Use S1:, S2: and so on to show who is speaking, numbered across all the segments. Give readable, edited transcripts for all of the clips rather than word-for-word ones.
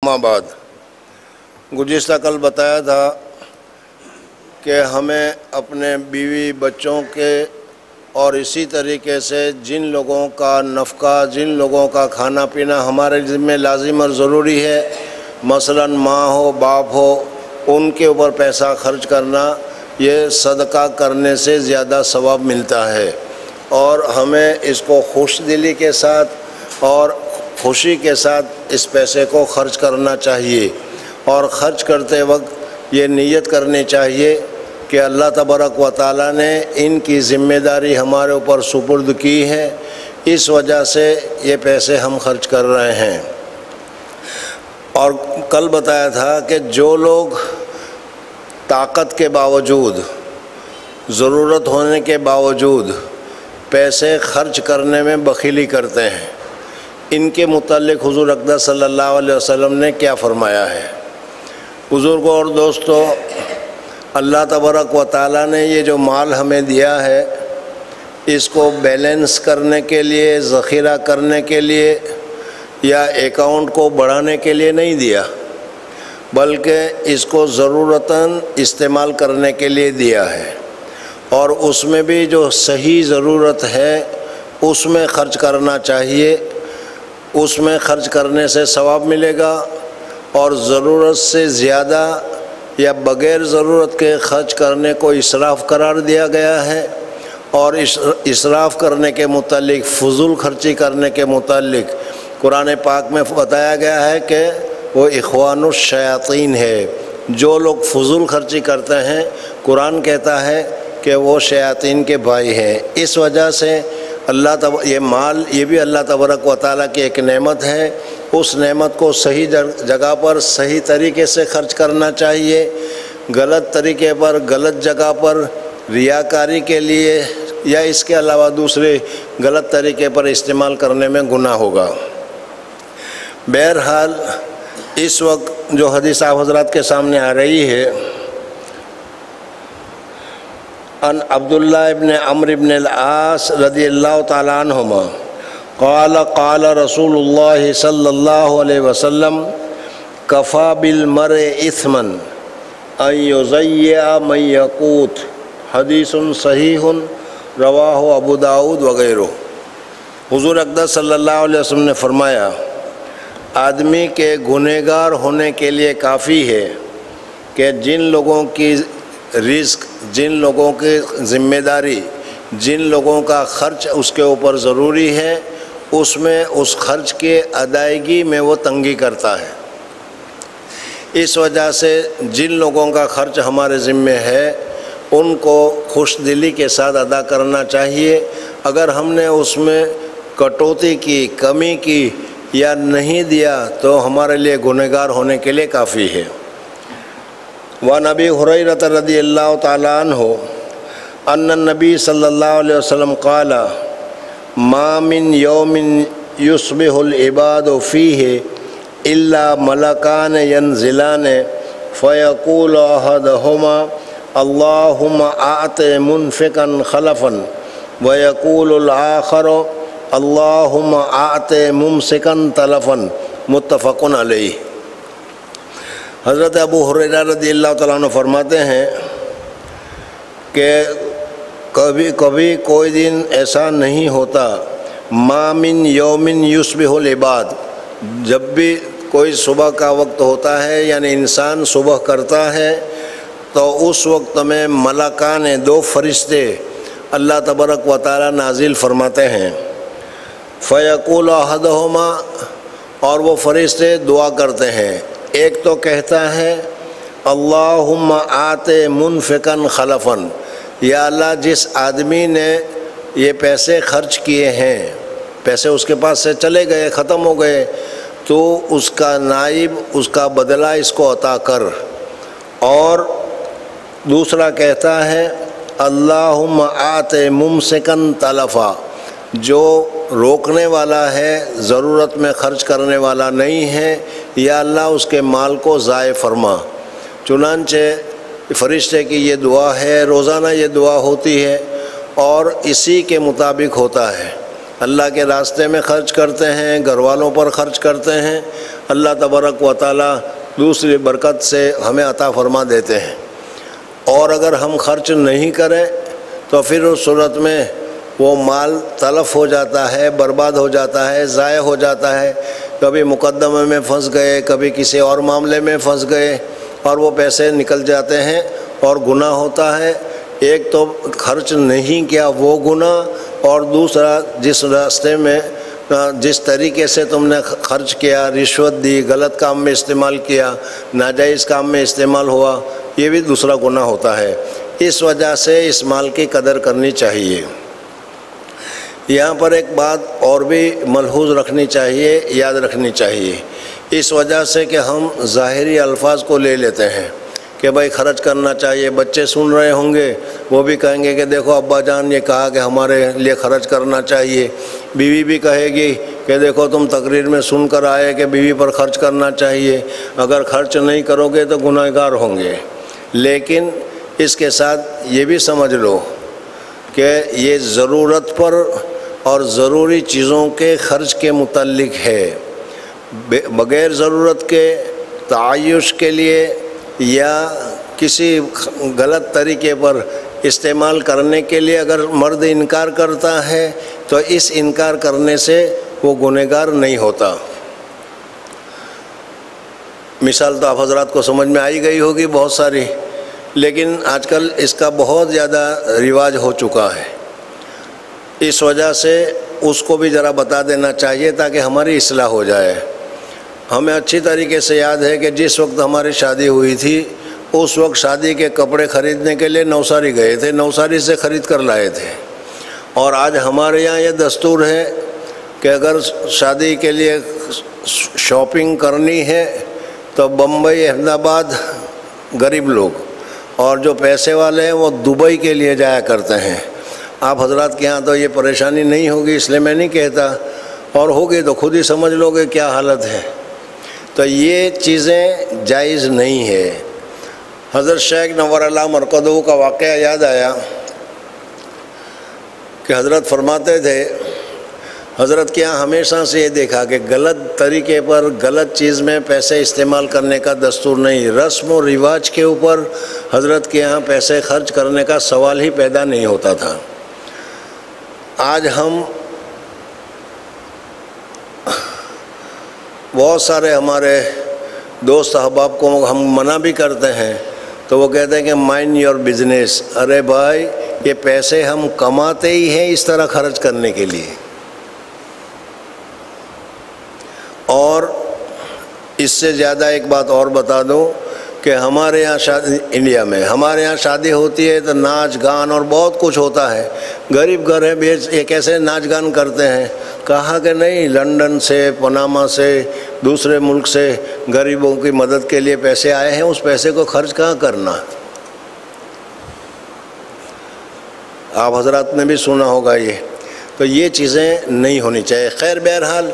S1: اما بعد، گزشتہ کل بتایا تھا کہ ہمیں اپنے بیوی بچوں کے اور اسی طریقے سے جن لوگوں کا نفقہ، جن لوگوں کا کھانا پینا ہمارے ذمہ لازم اور ضروری ہے، مثلا ماں ہو باپ ہو، ان کے اوپر پیسہ خرچ کرنا یہ صدقہ کرنے سے زیادہ ثواب ملتا ہے، اور ہمیں اس کو خوش دلی کے ساتھ اور خوشی کے ساتھ اس پیسے کو خرچ کرنا چاہیے، اور خرچ کرتے وقت یہ نیت کرنی چاہیے کہ اللہ تبارک و تعالیٰ نے ان کی ذمہ داری ہمارے اوپر سپرد کی ہے، اس وجہ سے یہ پیسے ہم خرچ کر رہے ہیں۔ اور کل بتایا تھا کہ جو لوگ طاقت کے باوجود، ضرورت ہونے کے باوجود پیسے خرچ کرنے میں بخیلی کرتے ہیں، ان کے متعلق حضور اقدس صلی اللہ علیہ وسلم نے کیا فرمایا ہے۔ بزرگوں اور دوستو، اللہ تبارک و تعالیٰ نے یہ جو مال ہمیں دیا ہے، اس کو بیلنس کرنے کے لیے، ذخیرہ کرنے کے لیے یا اکاؤنٹ کو بڑھانے کے لیے نہیں دیا، بلکہ اس کو ضرورتاً استعمال کرنے کے لیے دیا ہے، اور اس میں بھی جو صحیح ضرورت ہے اس میں خرچ کرنا چاہیے، اس میں خرچ کرنے سے ثواب ملے گا، اور ضرورت سے زیادہ یا بغیر ضرورت کے خرچ کرنے کو اسراف قرار دیا گیا ہے، اور اسراف کرنے کے متعلق، فضول خرچی کرنے کے متعلق قرآن پاک میں بتایا گیا ہے کہ وہ اخوان الشیاطین ہے۔ جو لوگ فضول خرچی کرتے ہیں، قرآن کہتا ہے کہ وہ شیاطین کے بھائی ہیں۔ اس وجہ سے یہ مال، یہ بھی اللہ تبارک و تعالیٰ کی ایک نعمت ہے، اس نعمت کو صحیح جگہ پر صحیح طریقے سے خرچ کرنا چاہیے۔ غلط طریقے پر، غلط جگہ پر، ریاکاری کے لیے یا اس کے علاوہ دوسرے غلط طریقے پر استعمال کرنے میں گناہ ہوگا۔ بہرحال اس وقت جو حدیث آپ حضرات کے سامنے آ رہی ہے، ان عبداللہ ابن عمرو ابن العاص رضی اللہ تعالیٰ عنہما قال قال رسول اللہ صلی اللہ علیہ وسلم کفا بالمرء اثما ان یضیع من یقوت، حدیث صحیح رواہ ابو داؤد وغیرہ۔ حضور اقدس صلی اللہ علیہ وسلم نے فرمایا، آدمی کے گنہگار ہونے کے لیے کافی ہے کہ جن لوگوں کی رزق، جن لوگوں کی ذمہ داری، جن لوگوں کا خرچ اس کے اوپر ضروری ہے، اس میں اس خرچ کے ادائیگی میں وہ تنگی کرتا ہے۔ اس وجہ سے جن لوگوں کا خرچ ہمارے ذمہ ہے ان کو خوش دلی کے ساتھ ادا کرنا چاہیے۔ اگر ہم نے اس میں کٹوتی کی، کمی کی یا نہیں دیا تو ہمارے لیے گنہگار ہونے کے لیے کافی ہے۔ وعن ابی ہریرہ رضی اللہ تعالیٰ عنہ ان النبی صلی اللہ علیہ وسلم قال ما من یوم یصبح العباد فیہ الا ملکان ینزلان فیقول احدہما اللہم اعط منفقا خلفا ویقول الآخر اللہم اعط ممسکا تلفا، متفق علیہ۔ حضرت ابو ہریرہ رضی اللہ تعالیٰ عنہ فرماتے ہیں کہ کبھی کبھی کوئی دن ایسا نہیں ہوتا، ما من یوم یصبح العباد، جب بھی کوئی صبح کا وقت ہوتا ہے، یعنی انسان صبح کرتا ہے، تو اس وقت میں ملکان، دو فرشتے اللہ تبارک و تعالیٰ نازل فرماتے ہیں۔ فیقول احدہما، اور وہ فرشتے دعا کرتے ہیں، ایک تو کہتا ہے اللہم آت منفقا خلفا، یا اللہ جس آدمی نے یہ پیسے خرچ کیے ہیں، پیسے اس کے پاس سے چلے گئے، ختم ہو گئے، تو اس کا نائب، اس کا بدلہ اس کو عطا کر۔ اور دوسرا کہتا ہے اللہم آت ممسکا تلفا، جو روکنے والا ہے، ضرورت میں خرچ کرنے والا نہیں ہے، یا اللہ اس کے مال کو ضائع فرما۔ چنانچہ فرشتے کی یہ دعا ہے، روزانہ یہ دعا ہوتی ہے، اور اسی کے مطابق ہوتا ہے۔ اللہ کے راستے میں خرچ کرتے ہیں، گھر والوں پر خرچ کرتے ہیں، اللہ تبارک و تعالیٰ دوسری برکت سے ہمیں عطا فرما دیتے ہیں۔ اور اگر ہم خرچ نہیں کریں تو پھر اس صورت میں وہ مال تلف ہو جاتا ہے، برباد ہو جاتا ہے، ضائع ہو جاتا ہے، کبھی مقدمے میں پھنس گئے، کبھی کسی اور معاملے میں پھنس گئے اور وہ پیسے نکل جاتے ہیں اور گناہ ہوتا ہے۔ ایک تو خرچ نہیں کیا وہ گناہ، اور دوسرا جس راستے میں جس طریقے سے تم نے خرچ کیا، رشوت دی، غلط کام میں استعمال کیا، ناجائز کام میں استعمال ہوا، یہ بھی دوسرا گناہ ہوتا ہے۔ اس وجہ سے اس مال کی قدر کرنی چاہیے۔ یہاں پر ایک بات اور بھی ملحوظ رکھنی چاہیے، یاد رکھنی چاہیے، اس وجہ سے کہ ہم ظاہری الفاظ کو لے لیتے ہیں کہ بھائی خرچ کرنا چاہیے، بچے سن رہے ہوں گے وہ بھی کہیں گے کہ دیکھو ابا جان یہ کہا کہ ہمارے لیے خرچ کرنا چاہیے، بیوی بھی کہے گی کہ دیکھو تم تقریر میں سن کر آئے کہ بیوی پر خرچ کرنا چاہیے، اگر خرچ نہیں کرو گے تو گناہ گار ہوں گے۔ لیکن اس کے ساتھ یہ بھی سمجھ لو کہ یہ ضرورت پر اور ضروری چیزوں کے خرچ کے متعلق ہے، بغیر ضرورت کے تعیش کے لیے یا کسی غلط طریقے پر استعمال کرنے کے لیے اگر مرد انکار کرتا ہے تو اس انکار کرنے سے وہ گنہگار نہیں ہوتا۔ مثال تو آپ حضرات کو سمجھ میں آئی گئی ہوگی بہت ساری، لیکن آج کل اس کا بہت زیادہ رواج ہو چکا ہے، اس وجہ سے اس کو بھی ذرا بتا دینا چاہیے تاکہ ہماری اصلاح ہو جائے۔ ہمیں اچھی طریقے سے یاد ہے کہ جس وقت ہماری شادی ہوئی تھی اس وقت شادی کے کپڑے خریدنے کے لیے نوساری گئے تھے، نوساری سے خرید کر لائے تھے، اور آج ہمارے یہاں یہ دستور ہے کہ اگر شادی کے لیے شاپنگ کرنی ہے تو بمبئی، احمد آباد غریب لوگ، اور جو پیسے والے ہیں وہ دبئی کے لیے جایا کرتے ہیں۔ آپ حضرات کے ہاں تو یہ پریشانی نہیں ہوگی اس لیے میں نہیں کہتا، اور ہوگی تو خود ہی سمجھ لو گے کیا حالت ہے۔ تو یہ چیزیں جائز نہیں ہے۔ حضرت شیخ نور اللہ مرقدہ کا واقعہ یاد آیا کہ حضرت فرماتے تھے، حضرت کے یہاں ہمیشہ سے یہ دیکھا کہ غلط طریقے پر غلط چیز میں پیسے استعمال کرنے کا دستور نہیں، رسم و رواج کے اوپر حضرت کے یہاں پیسے خرچ کرنے کا سوال ہی پیدا نہیں ہوتا تھا۔ آج ہم بہت سارے ہمارے دوست احباب کو ہم منع بھی کرتے ہیں تو وہ کہتے ہیں کہ مائنڈ یور بزنس۔ ارے بھائی یہ پیسے ہم کماتے ہی ہیں اس طرح خرچ کرنے کے لیے۔ اور اس سے زیادہ ایک بات اور بتا دوں کہ ہمارے یہاں شادی، انڈیا میں ہمارے یہاں شادی ہوتی ہے تو ناچ گان اور بہت کچھ ہوتا ہے، غریب گھر ہے یہ کیسے ناچ گان کرتے ہیں؟ کہا کہ نہیں، لندن سے، پناما سے، دوسرے ملک سے غریبوں کی مدد کے لیے پیسے آئے ہیں، اس پیسے کو خرچ کہاں کرنا؟ آپ حضرات نے بھی سنا ہوگا یہ، تو یہ چیزیں نہیں ہونی چاہیے۔ خیر بہرحال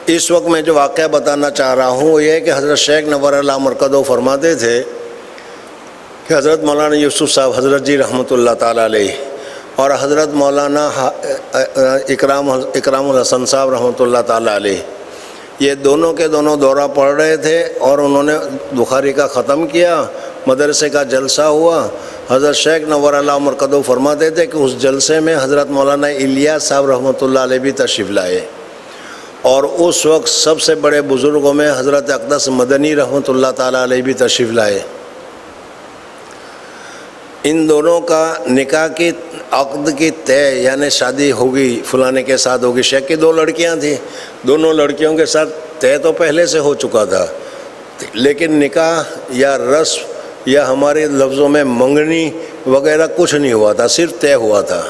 S1: اس وقت میں جو واقعہ بتانا چاہ رہا ہوں وہ یہ ہے کہ حضرت شیخ نور اللہ مرقدہ فرماتے تھے کہ حضرت مولانا یوسف صاحب حضرت جی رحمۃ اللہ تعالیٰ علیہ اور حضرت مولانا اکرام الحسن صاحب رحمۃ اللہ تعالیٰ علیہ، یہ دونوں کے دونوں دورہ پڑھ رہے تھے اور انہوں نے بخاری کا ختم کیا، مدرسے کا جلسہ ہوا۔ حضرت شیخ نور اللہ مرقدہ فرماتے تھے کہ اس جلسے میں حضرت مولانا الیاس صاحب رحمۃ اللہ علیہ بھی تشریف لائے، اور اس وقت سب سے بڑے بزرگوں میں حضرت اقدس مدنی رحمۃ اللہ تعالیٰ علیہ بھی تشریف لائے۔ ان دونوں کا نکاح کی عقد کی طے، یعنی شادی ہوگی فلانے کے ساتھ ہوگی۔ شیخ کی 2 لڑکیاں تھیں، دونوں لڑکیوں کے ساتھ طے تو پہلے سے ہو چکا تھا، لیکن نکاح یا رسم یا ہمارے لفظوں میں منگنی وغیرہ کچھ نہیں ہوا تھا، صرف طے ہوا تھا۔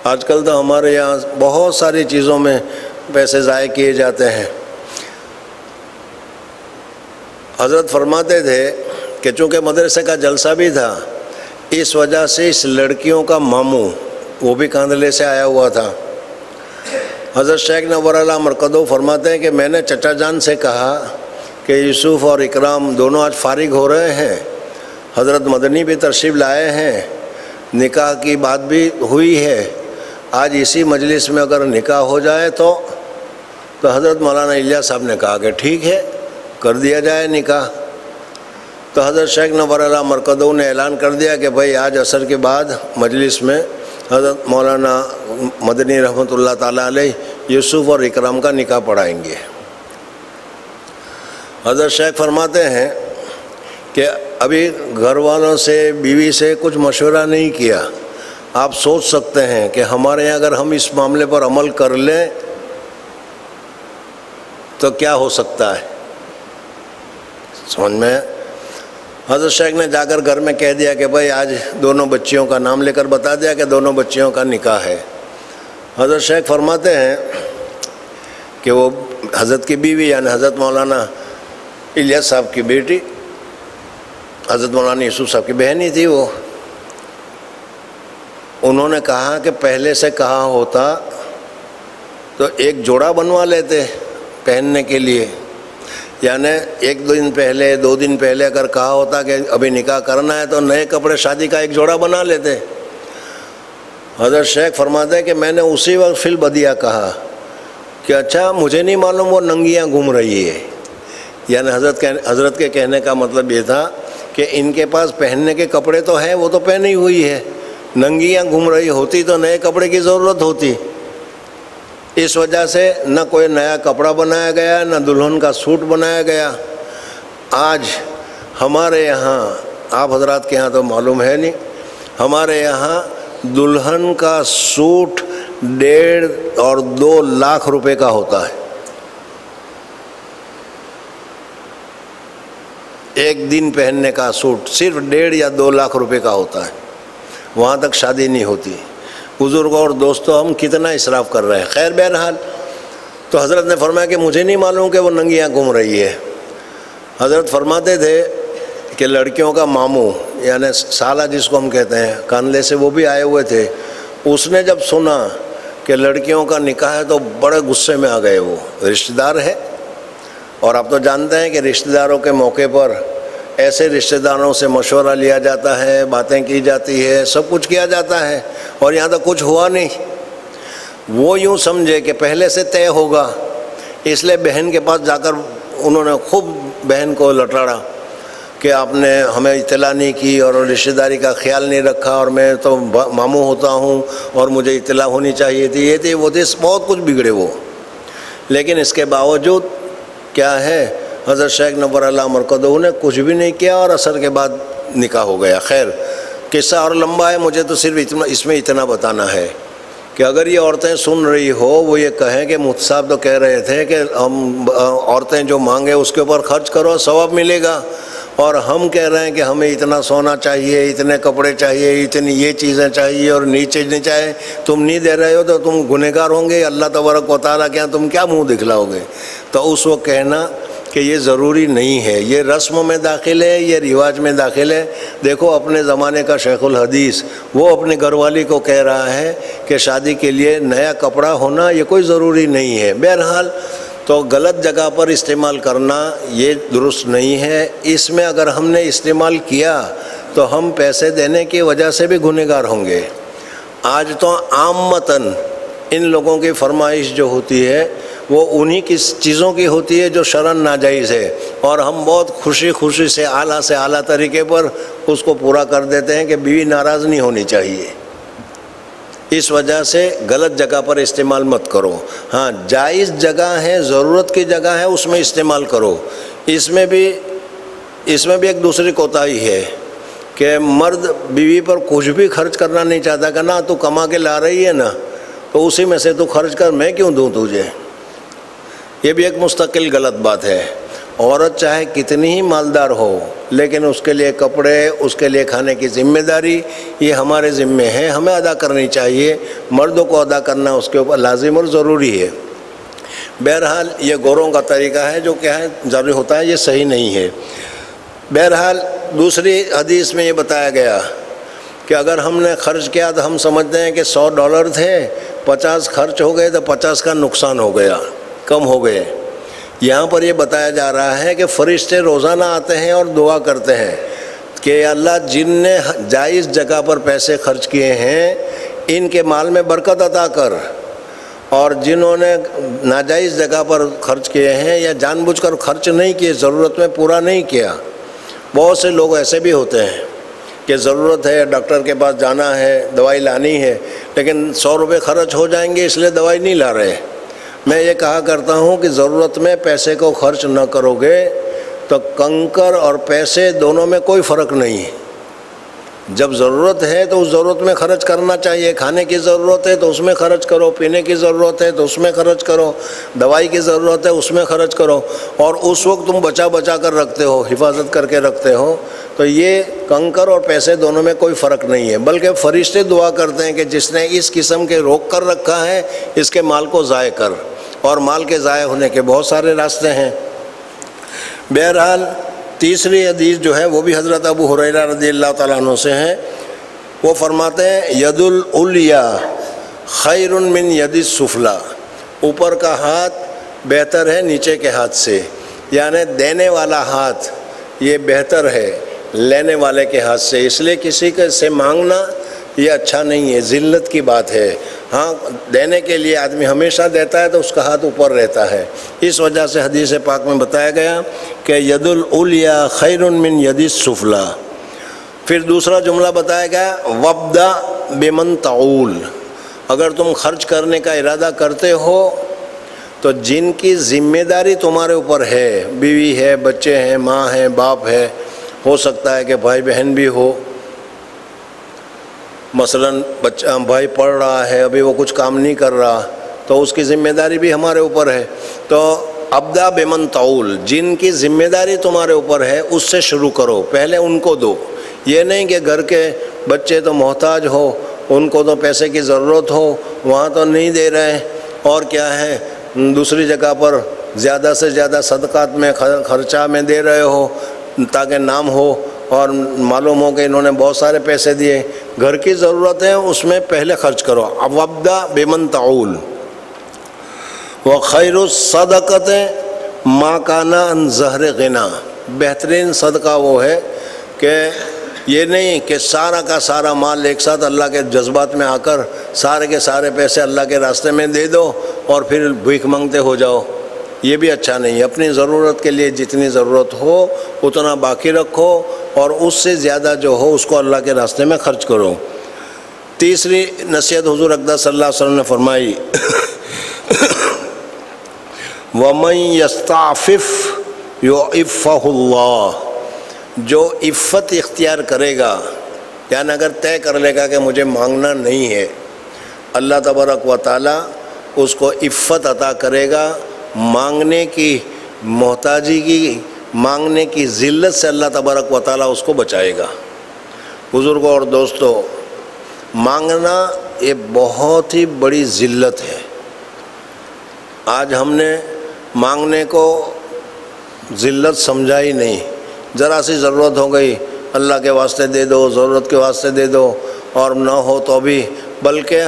S1: آج کل تو ہمارے یہاں بہت ساری چیزوں میں پیسے ضائع کیے جاتے ہیں۔ حضرت فرماتے تھے کہ چونکہ مدرسے کا جلسہ بھی تھا، اس وجہ سے اس لڑکیوں کا ماموں وہ بھی کاندلے سے آیا ہوا تھا۔ حضرت شیخ نور اللہ مرقدہ فرماتے ہیں کہ میں نے چچا جان سے کہا کہ یوسف اور اکرام دونوں آج فارغ ہو رہے ہیں، حضرت مدنی بھی تشریف لائے ہیں، نکاح کی بات بھی ہوئی ہے، آج اسی مجلس میں اگر نکاح ہو جائے تو حضرت مولانا الیاس صاحب نے کہا کہ ٹھیک ہے کر دیا جائے نکاح. تو حضرت شیخ نور اللہ مرکزو نے اعلان کر دیا کہ بھائی آج عصر کے بعد مجلس میں حضرت مولانا مدنی رحمۃ اللہ تعالیٰ علیہ یوسف اور اکرام کا نکاح پڑھائیں گے. حضرت شیخ فرماتے ہیں کہ ابھی گھر والوں سے بیوی سے کچھ مشورہ نہیں کیا. آپ سوچ سکتے ہیں کہ ہمارے یہاں اگر ہم اس معاملے پر عمل کر لیں تو کیا ہو سکتا ہے. سمجھ میں حضرت شیخ نے جا کر گھر میں کہہ دیا کہ بھائی آج دونوں بچیوں کا نام لے کر بتا دیا کہ دونوں بچیوں کا نکاح ہے. حضرت شیخ فرماتے ہیں کہ وہ حضرت کی بیوی یعنی حضرت مولانا الیاس صاحب کی بیٹی حضرت مولانا یوسف صاحب کی بہنی تھی. وہ انہوں نے کہا کہ پہلے سے کہا ہوتا تو ایک جوڑا بنوا لیتے پہننے کے لیے، یعنی ایک دو دن پہلے اگر کہا ہوتا کہ ابھی نکاح کرنا ہے تو نئے کپڑے شادی کا ایک جوڑا بنا لیتے. حضرت شیخ فرماتے ہیں کہ میں نے اسی وقت فی البدیہہ کہا کہ اچھا مجھے نہیں معلوم وہ ننگیاں گھوم رہی ہے. یعنی حضرت کے کہنے کا مطلب یہ تھا کہ ان کے پاس پہننے کے کپڑے تو ہیں، وہ تو پہنی ہوئی ہے، ننگیاں گھوم رہی ہوتی تو نئے کپڑے کی ضرورت ہوتی. اس وجہ سے نہ کوئی نیا کپڑا بنایا گیا نہ دلہن کا سوٹ بنایا گیا. آج ہمارے یہاں، آپ حضرات کے یہاں تو معلوم ہے نہیں، ہمارے یہاں دلہن کا سوٹ 1.5 اور 2 لاکھ روپے کا ہوتا ہے. ایک دن پہننے کا سوٹ صرف 1.5 یا 2 لاکھ روپے کا ہوتا ہے. وہاں تک شادی نہیں ہوتی. بزرگوں اور دوستوں ہم کتنا اسراف کر رہے ہیں. خیر بہرحال تو حضرت نے فرمایا کہ مجھے نہیں معلوم کہ وہ ننگیاں گھوم رہی ہے. حضرت فرماتے تھے کہ لڑکیوں کا ماموں یعنی سالہ جس کو ہم کہتے ہیں کانلے سے وہ بھی آئے ہوئے تھے. اس نے جب سنا کہ لڑکیوں کا نکاح ہے تو بڑے غصے میں آ گئے. وہ رشتہ دار ہے اور آپ تو جانتے ہیں کہ رشتہ داروں کے موقع پر ایسے رشتہ داروں سے مشورہ لیا جاتا ہے، باتیں کی جاتی ہے، سب کچھ کیا جاتا ہے اور یہاں تک کچھ ہوا نہیں. وہ یوں سمجھے کہ پہلے سے طے ہوگا، اس لیے بہن کے پاس جا کر انہوں نے خوب بہن کو لٹاڑا کہ آپ نے ہمیں اطلاع نہیں کی اور رشتہ داری کا خیال نہیں رکھا اور میں تو ماموں ہوتا ہوں اور مجھے اطلاع ہونی چاہیے تھی، یہ تھی وہ تھی، بہت کچھ بگڑے وہ. لیکن اس کے باوجود کیا ہے، حضرت شیخ نور اللہ مرکزو نے کچھ بھی نہیں کیا اور عصر کے بعد نکاح ہو گیا. خیر قصہ اور لمبا ہے، مجھے تو صرف اس میں اتنا بتانا ہے کہ اگر یہ عورتیں سن رہی ہو وہ یہ کہیں کہ مفتی صاحب تو کہہ رہے تھے کہ ہم عورتیں جو مانگے اس کے اوپر خرچ کرو ثواب ملے گا، اور ہم کہہ رہے ہیں کہ ہمیں اتنا سونا چاہیے، اتنے کپڑے چاہیے، اتنی یہ چیزیں چاہیے اور نیچے نہیں چاہے، تم نہیں دے رہے ہو تو تم گنہگار ہوں گے اللہ تبارک و تعالیٰ کے یہاں، تم کیا منہ دکھلاؤ گے. تو اس وقت کہنا کہ یہ ضروری نہیں ہے، یہ رسم میں داخل ہے، یہ رواج میں داخل ہے. دیکھو اپنے زمانے کا شیخ الحدیث وہ اپنے گھر والی کو کہہ رہا ہے کہ شادی کے لیے نیا کپڑا ہونا یہ کوئی ضروری نہیں ہے. بہرحال تو غلط جگہ پر استعمال کرنا یہ درست نہیں ہے. اس میں اگر ہم نے استعمال کیا تو ہم پیسے دینے کی وجہ سے بھی گنہگار ہوں گے. آج تو عامتاً ان لوگوں کی فرمائش جو ہوتی ہے وہ انہی کی چیزوں کی ہوتی ہے جو شرعاً ناجائز ہے، اور ہم بہت خوشی سے اعلیٰ طریقے پر اس کو پورا کر دیتے ہیں کہ بیوی ناراض نہیں ہونی چاہیے. اس وجہ سے غلط جگہ پر استعمال مت کرو. ہاں جائز جگہ ہے، ضرورت کی جگہ ہے، اس میں استعمال کرو. اس میں بھی ایک دوسری کوتاہی ہے کہ مرد بیوی پر کچھ بھی خرچ کرنا نہیں چاہتا کہ نا تو کما کے لا رہی ہے نا تو اسی میں سے تو خرچ کر، میں کیوں دوں تجھے. یہ بھی ایک مستقل غلط بات ہے. عورت چاہے کتنی ہی مالدار ہو لیکن اس کے لیے کپڑے، اس کے لیے کھانے کی ذمہ داری یہ ہمارے ذمے ہے، ہمیں ادا کرنی چاہیے. مردوں کو ادا کرنا اس کے اوپر لازم اور ضروری ہے. بہرحال یہ گوروں کا طریقہ ہے جو کیا ہے ضروری ہوتا ہے، یہ صحیح نہیں ہے. بہرحال دوسری حدیث میں یہ بتایا گیا کہ اگر ہم نے خرچ کیا تو ہم سمجھتے ہیں کہ $100 تھے، 50 خرچ ہو گئے تو 50 کا نقصان ہو گیا، کم ہو گئے. یہاں پر یہ بتایا جا رہا ہے کہ فرشتے روزانہ آتے ہیں اور دعا کرتے ہیں کہ اللہ جن نے جائز جگہ پر پیسے خرچ کیے ہیں ان کے مال میں برکت عطا کر، اور جنہوں نے ناجائز جگہ پر خرچ کیے ہیں یا جان بوجھ کر خرچ نہیں کیے، ضرورت میں پورا نہیں کیا. بہت سے لوگ ایسے بھی ہوتے ہیں کہ ضرورت ہے، ڈاکٹر کے پاس جانا ہے، دوائی لانی ہے، لیکن 100 روپے خرچ ہو جائیں گے اس لیے دوائی نہیں لا رہے. میں یہ کہا کرتا ہوں کہ ضرورت میں پیسے کو خرچ نہ کرو گے تو کنکر اور پیسے دونوں میں کوئی فرق نہیں ہے. جب ضرورت ہے تو اس ضرورت میں خرچ کرنا چاہیے. کھانے کی ضرورت ہے تو اس میں خرچ کرو، پینے کی ضرورت ہے تو اس میں خرچ کرو، دوائی کی ضرورت ہے اس میں خرچ کرو. اور اس وقت تم بچا بچا کر رکھتے ہو، حفاظت کر کے رکھتے ہو، تو یہ کنکر اور پیسے دونوں میں کوئی فرق نہیں ہے. بلکہ فرشتے دعا کرتے ہیں کہ جس نے اس قسم کے روک کر رکھا ہے اس کے مال کو ضائع کر. اور مال کے ضائع ہونے کے بہت سارے راستے ہیں. بہرحال تیسری حدیث جو ہے وہ بھی حضرت ابو ہریرہ رضی اللہ تعالیٰ عنہ سے ہیں. وہ فرماتے ہیں ید العلیا خیر من ید السفلی، اوپر کا ہاتھ بہتر ہے نیچے کے ہاتھ سے. یعنی دینے والا ہاتھ یہ بہتر ہے لینے والے کے ہاتھ سے. اس لیے کسی کے سے مانگنا یہ اچھا نہیں ہے، ذلت کی بات ہے. ہاں دینے کے لیے آدمی ہمیشہ دیتا ہے تو اس کا ہاتھ اوپر رہتا ہے. اس وجہ سے حدیث پاک میں بتایا گیا کہ ید العلیا خیر من ید السفلی. پھر دوسرا جملہ بتایا گیا وابدأ بمن تعول. اگر تم خرچ کرنے کا ارادہ کرتے ہو تو جن کی ذمہ داری تمہارے اوپر ہے، بیوی ہے، بچے ہیں، ماں ہے، باپ ہے، ہو سکتا ہے کہ بھائی بہن بھی ہو. مثلا بچہ بھائی پڑھ رہا ہے، ابھی وہ کچھ کام نہیں کر رہا تو اس کی ذمہ داری بھی ہمارے اوپر ہے. تو ابدا بمن تعول، جن کی ذمہ داری تمہارے اوپر ہے اس سے شروع کرو، پہلے ان کو دو. یہ نہیں کہ گھر کے بچے تو محتاج ہو، ان کو تو پیسے کی ضرورت ہو، وہاں تو نہیں دے رہے، اور کیا ہے دوسری جگہ پر زیادہ سے زیادہ صدقات میں خرچہ میں دے رہے ہو تاکہ نام ہو اور معلوم ہو کہ انہوں نے بہت سارے پیسے دیے. گھر کی ضرورتیں اس میں پہلے خرچ کرو. وابدأ بمن تعول. وخیر الصدقۃ ما کان عن ظہر غنا. بہترین صدقہ وہ ہے کہ یہ نہیں کہ سارا کا سارا مال ایک ساتھ اللہ کے جذبات میں آ کر سارے کے سارے پیسے اللہ کے راستے میں دے دو اور پھر بھیک مانگتے ہو جاؤ. یہ بھی اچھا نہیں. اپنی ضرورت کے لیے جتنی ضرورت ہو اتنا باقی رکھو اور اس سے زیادہ جو ہو اس کو اللہ کے راستے میں خرچ کرو. تیسری نصیحت حضور اقدس صلی اللہ علیہ وسلم نے فرمائی وَمَن يَسْتَعْفِفْ يُعِفَّهُ اللَّهُ. جو عفت اختیار کرے گا، یعنی اگر طے کر لے گا کہ مجھے مانگنا نہیں ہے، اللہ تبارک و تعالیٰ اس کو عفت عطا کرے گا. مانگنے کی محتاجی کی، مانگنے کی ذلت سے اللہ تبارک و تعالیٰ اس کو بچائے گا. بزرگوں اور دوستو، مانگنا یہ بہت ہی بڑی ذلت ہے. آج ہم نے مانگنے کو ذلت سمجھا ہی نہیں. ذرا سی ضرورت ہو گئی اللہ کے واسطے دے دو، ضرورت کے واسطے دے دو، اور نہ ہو تو بھی. بلکہ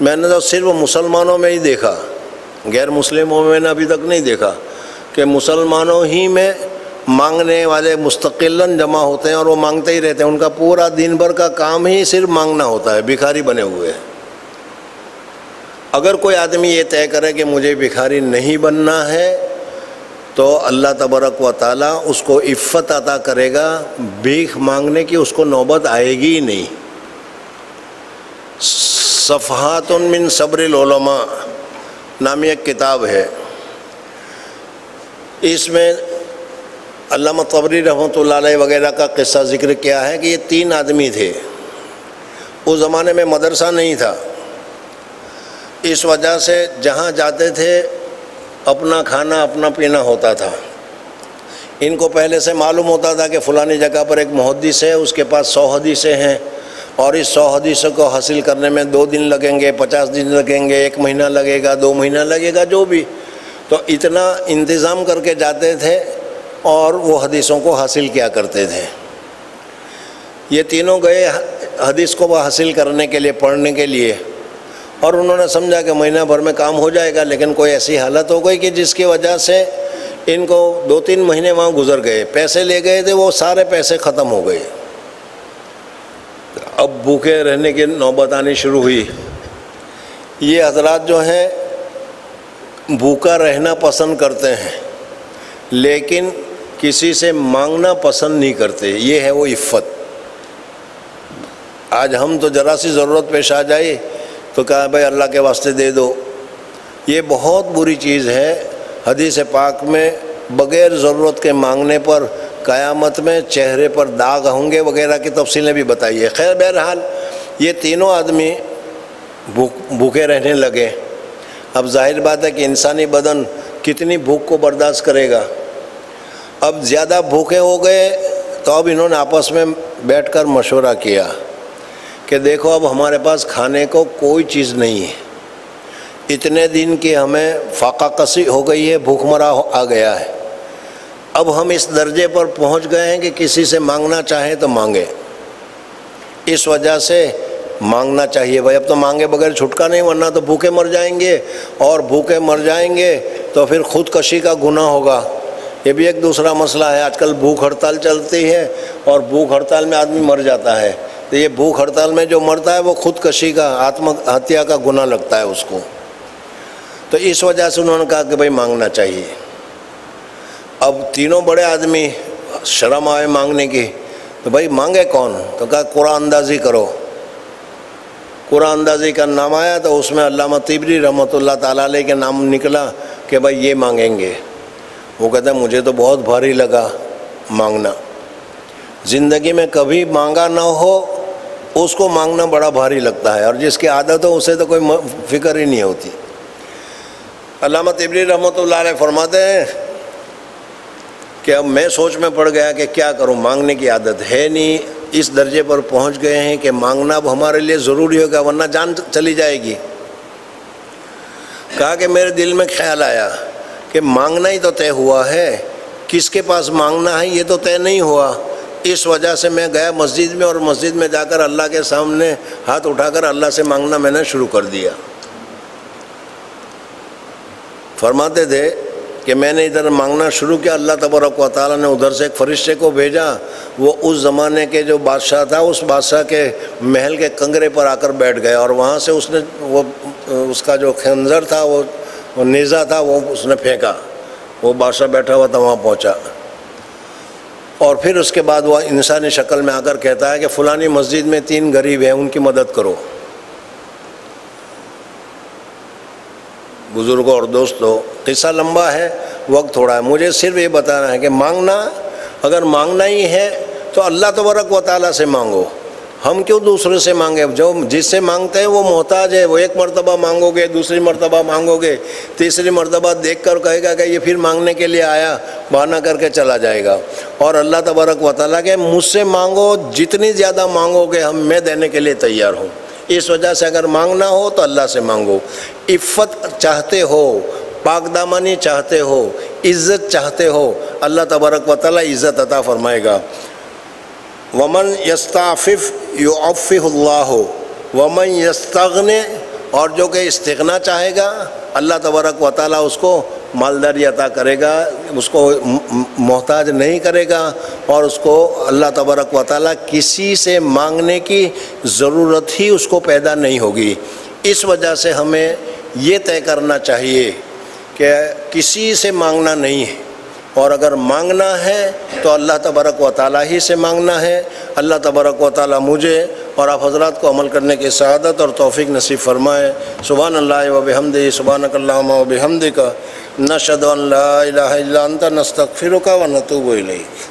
S1: میں نے تو صرف مسلمانوں میں ہی دیکھا، غیر مسلموں میں نے ابھی تک نہیں دیکھا کہ مسلمانوں ہی میں مانگنے والے مستقلاً جمع ہوتے ہیں اور وہ مانگتے ہی رہتے ہیں. ان کا پورا دن بھر کا کام ہی صرف مانگنا ہوتا ہے، بھکاری بنے ہوئے ہیں. اگر کوئی آدمی یہ طے کرے کہ مجھے بھکاری نہیں بننا ہے تو اللہ تبارک و تعالیٰ اس کو عفت عطا کرے گا، بھیک مانگنے کی اس کو نوبت آئے گی ہی نہیں. صفحات من صبر العلماء نامی ایک کتاب ہے. اس میں علامہ طبری رحمۃ اللہ علیہ وغیرہ کا قصہ ذکر کیا ہے کہ یہ 3 آدمی تھے. اس زمانے میں مدرسہ نہیں تھا، اس وجہ سے جہاں جاتے تھے اپنا کھانا اپنا پینا ہوتا تھا. ان کو پہلے سے معلوم ہوتا تھا کہ فلانی جگہ پر ایک محدث ہے، اس کے پاس 100 حدیثیں ہیں اور اس 100 حدیثوں کو حاصل کرنے میں 2 دن لگیں گے، 50 دن لگیں گے، 1 مہینہ لگے گا، 2 مہینہ لگے گا، جو بھی. تو اتنا انتظام کر کے جاتے تھے اور وہ حدیثوں کو حاصل کیا کرتے تھے. یہ تینوں گئے حدیث کو حاصل کرنے کے لیے، پڑھنے کے لیے، اور انہوں نے سمجھا کہ مہینہ بھر میں کام ہو جائے گا. لیکن کوئی ایسی حالت ہو گئی کہ جس کی وجہ سے ان کو 2-3 مہینے وہاں گزر گئے. پیسے لے گئے تھے، وہ سارے پیسے ختم ہو گئے. اب بھوکے رہنے کی نوبت آنی شروع ہوئی۔ یہ حضرات جو ہیں بھوکا رہنا پسند کرتے ہیں لیکن کسی سے مانگنا پسند نہیں کرتے، یہ ہے وہ عفت۔ آج ہم تو ذرا سی ضرورت پیش آ جائے تو کہا بھائی اللہ کے واسطے دے دو، یہ بہت بری چیز ہے۔ حدیث پاک میں بغیر ضرورت کے مانگنے پر قیامت میں چہرے پر داغ ہوں گے وغیرہ کی تفصیلیں بھی بتائی ہے۔ خیر بہرحال یہ تینوں آدمی بھوکے رہنے لگے۔ اب ظاہر بات ہے کہ انسانی بدن کتنی بھوک کو برداشت کرے گا۔ اب زیادہ بھوکے ہو گئے تو اب انہوں نے آپس میں بیٹھ کر مشورہ کیا کہ دیکھو اب ہمارے پاس کھانے کو کوئی چیز نہیں ہے، اتنے دن کی ہمیں فاقہ کشی ہو گئی ہے، بھوک مرا آ گیا ہے، اب ہم اس درجے پر پہنچ گئے ہیں کہ کسی سے مانگنا چاہیں تو مانگے۔ اس وجہ سے مانگنا چاہیے بھائی، اب تو مانگے بغیر چھٹکا نہیں، ورنہ تو بھوکے مر جائیں گے، اور بھوکے مر جائیں گے تو پھر خودکشی کا گناہ ہوگا۔ یہ بھی ایک دوسرا مسئلہ ہے، آج کل بھوک ہڑتال چلتی ہے اور بھوک ہڑتال میں آدمی مر جاتا ہے، تو یہ بھوک ہڑتال میں جو مرتا ہے وہ خودکشی کا آتم ہتیا کا گناہ لگتا ہے اس کو۔ تو اس وجہ سے انہوں نے کہا کہ بھائی مانگنا چاہیے۔ اب تینوں بڑے آدمی شرم آئے مانگنے کی، تو بھائی مانگے کون؟ تو کہا قرآن اندازی کرو۔ قرآن اندازی کا نام آیا تو اس میں علامہ طبری رحمۃ اللہ تعالیٰ علیہ کے نام نکلا کہ بھائی یہ مانگیں گے۔ وہ کہتا ہے مجھے تو بہت بھاری لگا مانگنا، زندگی میں کبھی مانگا نہ ہو اس کو مانگنا بڑا بھاری لگتا ہے، اور جس کی عادت ہو اسے تو کوئی فکر ہی نہیں ہوتی۔ علامہ طبری رحمۃ اللہ علیہ فرماتے ہیں کہ اب میں سوچ میں پڑ گیا کہ کیا کروں، مانگنے کی عادت ہے نہیں، اس درجے پر پہنچ گئے ہیں کہ مانگنا اب ہمارے لیے ضروری ہوگا ورنہ جان چلی جائے گی۔ کہا کہ میرے دل میں خیال آیا کہ مانگنا ہی تو طے ہوا ہے، کس کے پاس مانگنا ہے یہ تو طے نہیں ہوا۔ اس وجہ سے میں گیا مسجد میں، اور مسجد میں جا کر اللہ کے سامنے ہاتھ اٹھا کر اللہ سے مانگنا میں نے شروع کر دیا۔ فرماتے تھے کہ میں نے ادھر مانگنا شروع کیا، اللہ تبارک و تعالیٰ نے ادھر سے ایک فرشتے کو بھیجا، وہ اس زمانے کے جو بادشاہ تھا اس بادشاہ کے محل کے کنگرے پر آ کر بیٹھ گیا، اور وہاں سے اس نے وہ اس کا جو خنجر تھا وہ نیزہ تھا وہ اس نے پھینکا، وہ بادشاہ بیٹھا ہوا تھا وہاں پہنچا، اور پھر اس کے بعد وہ انسانی شکل میں آ کر کہتا ہے کہ فلانی مسجد میں 3 غریب ہیں ان کی مدد کرو۔ بزرگوں اور دوستوں، قصہ لمبا ہے، وقت تھوڑا ہے، مجھے صرف یہ بتانا ہے کہ مانگنا، اگر مانگنا ہی ہے تو اللہ تبارک و تعالیٰ سے مانگو، ہم کیوں دوسرے سے مانگے؟ جو جس سے مانگتے ہیں وہ محتاج ہے، وہ ایک مرتبہ مانگو گے، دوسری مرتبہ مانگو گے، تیسری مرتبہ دیکھ کر کہے گا کہ یہ پھر مانگنے کے لیے آیا، بہانہ کر کے چلا جائے گا۔ اور اللہ تبارک و تعالیٰ کہ مجھ سے مانگو، جتنی زیادہ مانگو گے میں دینے کے لیے تیار ہوں۔ اس وجہ سے اگر مانگنا ہو تو اللہ سے مانگو۔ عفت چاہتے ہو، پاک دامنی چاہتے ہو، عزت چاہتے ہو، اللہ تبارک و تعالیٰ عزت عطا فرمائے گا۔ ومن یستعفف یعفہ اللہ، ومن یستغنی، اور جو کہ استغنا چاہے گا اللہ تبارک و تعالیٰ اس کو مالداری عطا کرے گا، اس کو محتاج نہیں کرے گا، اور اس کو اللہ تبارک و تعالیٰ کسی سے مانگنے کی ضرورت ہی اس کو پیدا نہیں ہوگی۔ اس وجہ سے ہمیں یہ طے کرنا چاہیے کہ کسی سے مانگنا نہیں ہے، اور اگر مانگنا ہے تو اللہ تبارک و تعالیٰ ہی سے مانگنا ہے۔ اللہ تبارک و تعالیٰ مجھے اور آپ حضرات کو عمل کرنے کی سعادت اور توفیق نصیب فرمائے۔ سبحان اللہ و بحمدہ، سبحانک اللہم و بحمدک، نشہد ان لا الہ الا انت، نستغفرک و نتوب الیک۔